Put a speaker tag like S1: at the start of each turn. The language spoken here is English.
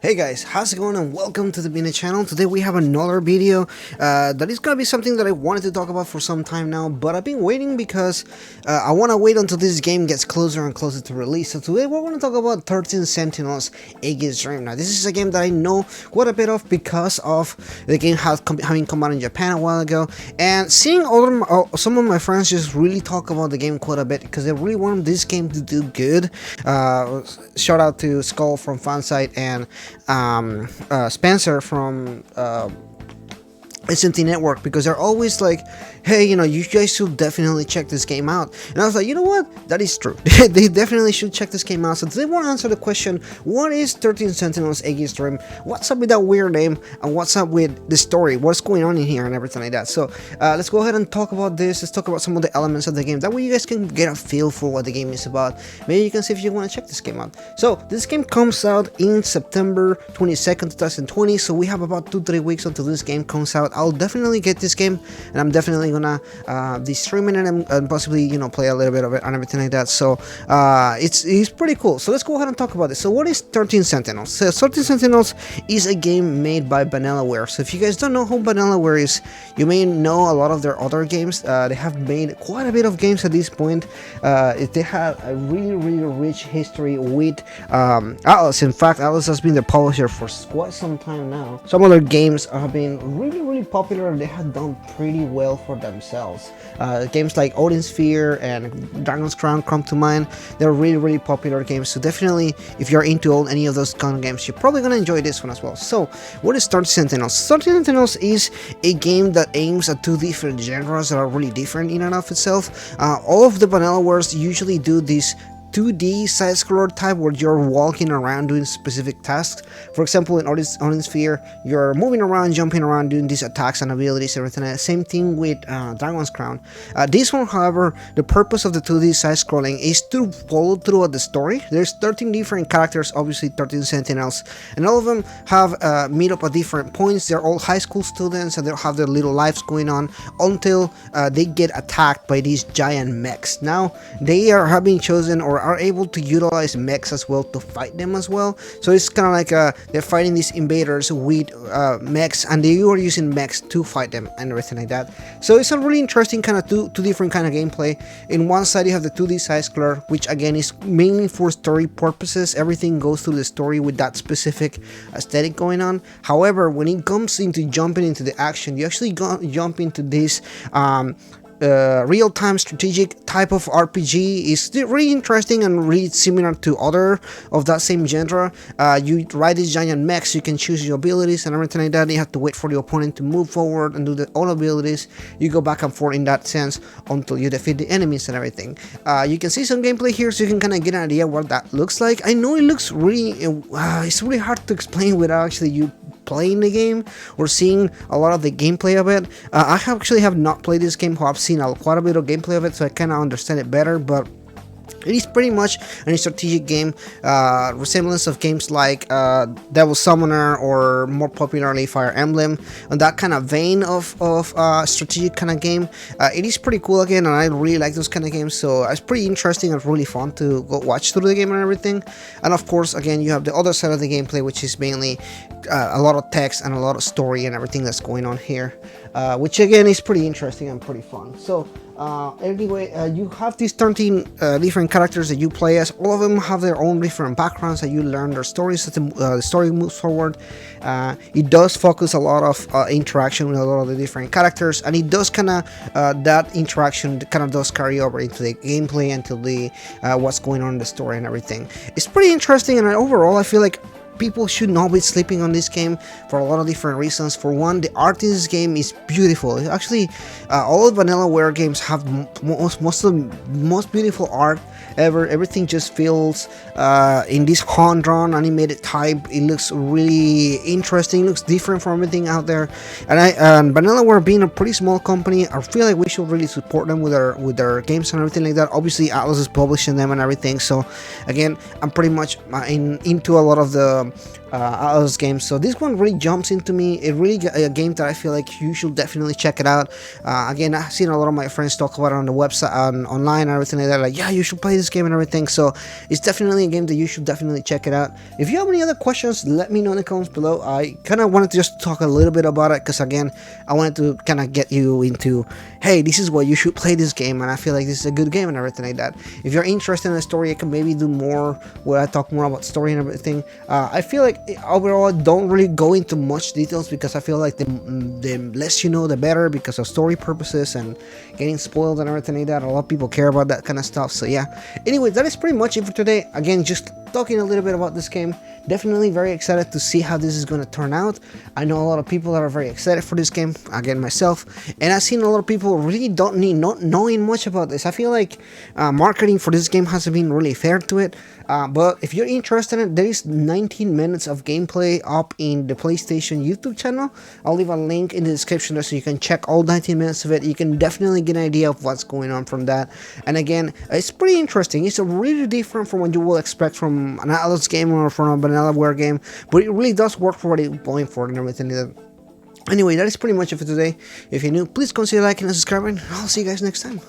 S1: Hey guys, how's it going and welcome to the Bina channel. Today we have another video that is gonna be something that I wanted to talk about for some time now, but I've been waiting because I want to wait until this game gets closer and closer to release. So today we're going to talk about 13 Sentinels Aegis Rim. Now this is a game that I know quite a bit of because of the game having come out in Japan a while ago, and seeing some of my friends just really talk about the game quite a bit because they really want this game to do good. Shout out to Skull from Fansite and Spencer from SNT Network, because they're always like, hey, you guys should definitely check this game out. And I was like, you know what, that is true. They definitely should check this game out. So today we'll answer the question, what is 13 Sentinels Aegis Rim, what's up with that weird name, and what's up with the story, what's going on in here and everything like that. So let's go ahead and talk about this. Let's talk about some of the elements of the game, that way you guys can get a feel for what the game is about. Maybe you can see if you want to check this game out. So this game comes out in September 22nd 2020, so we have about 2-3 weeks until this game comes out. I'll definitely get this game, and I'm definitely gonna be streaming it and possibly play a little bit of it and everything like that. So it's pretty cool. So let's go ahead and talk about this. So what is 13 Sentinels? So 13 Sentinels is a game made by Vanillaware. So if you guys don't know who Vanillaware is, you may know a lot of their other games. They have made quite a bit of games at this point. They have a really rich history with Atlas. In fact, Atlas has been the publisher for quite some time now. Some of their games have been really popular, and they have done pretty well for themselves. Games like Odin Sphere and Dragon's Crown come to mind. They're really popular games, so definitely if you're into any of those kind of games, you're probably gonna enjoy this one as well. So what is 13 Sentinels? 13 Sentinels is a game that aims at two different genres that are really different in and of itself. All of the Vanillawares usually do this 2D side-scroller type where you're walking around doing specific tasks. For example, in Odin Sphere, you're moving around, jumping around, doing these attacks and abilities, everything. Same thing with Dragon's Crown. This one, however, the purpose of the 2D side-scrolling is to follow through the story. There's 13 different characters, obviously 13 Sentinels, and all of them have meet up at different points. They're all high school students, and they'll have their little lives going on until they get attacked by these giant mechs. Now, they have been chosen or are able to utilize mechs as well to fight them as well. So it's kind of like they're fighting these invaders with mechs, and they are using mechs to fight them and everything like that. So it's a really interesting kind of two different kind of gameplay. In one side you have the 2D side-scroller, which again is mainly for story purposes. Everything goes through the story with that specific aesthetic going on. However, when it comes into jumping into the action, you actually jump into this real-time strategic type of RPG. Is really interesting and really similar to other of that same genre. You ride these giant mechs, you can choose your abilities and everything like that. You have to wait for the opponent to move forward and do their own abilities. You go back and forth in that sense until you defeat the enemies and everything. You can see some gameplay here, so you can kind of get an idea what that looks like. I know it looks really it's really hard to explain without actually you playing the game or seeing a lot of the gameplay of it. I actually have not played this game, I've seen quite a bit of gameplay of it, so I kind of understand it better, but it is pretty much a strategic game, resemblance of games like Devil Summoner, or more popularly Fire Emblem, and that kind of vein of strategic kind of game. It is pretty cool again, and I really like those kind of games, so it's pretty interesting and really fun to go watch through the game and everything. And of course, again, you have the other side of the gameplay, which is mainly a lot of text and a lot of story and everything that's going on here, which again is pretty interesting and pretty fun. So anyway, you have these 13 different characters that you play as. All of them have their own different backgrounds, that you learn their stories as the story moves forward. It does focus a lot of interaction with a lot of the different characters, and it does kind of that interaction kind of does carry over into the gameplay, into the what's going on in the story and everything. It's pretty interesting, and overall I feel like people should not be sleeping on this game for a lot of different reasons. For one, the art in this game is beautiful. Actually, all of Vanillaware games have most beautiful art ever. Everything just feels in this hand-drawn animated type. It looks really interesting. It looks different from everything out there. And Vanillaware being a pretty small company, I feel like we should really support them with their games and everything like that. Obviously, Atlas is publishing them and everything. So again, I'm pretty much into a lot of the out of those games. So this one really jumps into me. It really a game that I feel like you should definitely check it out. Again, I've seen a lot of my friends talk about it on the website, online, and everything like that. Like, yeah, you should play this game and everything. So it's definitely a game that you should definitely check it out. If you have any other questions, let me know in the comments below. I kind of wanted to just talk a little bit about it because, again, I wanted to kind of get you into, hey, this is why you should play this game, and I feel like this is a good game and everything like that. If you're interested in the story, I can maybe do more where I talk more about story and everything. I feel like overall I don't really go into much details because I feel like the less you know, the better, because of story purposes and getting spoiled and everything like that. A lot of people care about that kind of stuff. So yeah. Anyway, that is pretty much it for today. Again, just talking a little bit about this game. Definitely very excited to see how this is going to turn out. I know a lot of people that are very excited for this game, again myself, and I've seen a lot of people really don't need not knowing much about this. I feel like marketing for this game hasn't been really fair to it, but if you're interested in it, there is 19 minutes of gameplay up in the PlayStation YouTube channel. I'll leave a link in the description there so you can check all 19 minutes of it. You can definitely get an idea of what's going on from that, and again, it's pretty interesting. It's really different from what you will expect from an Atlas game or from a Vanillaware game, but it really does work for what it's going for and everything. Anyway, that is pretty much it for today. If you're new, please consider liking and subscribing. I'll see you guys next time.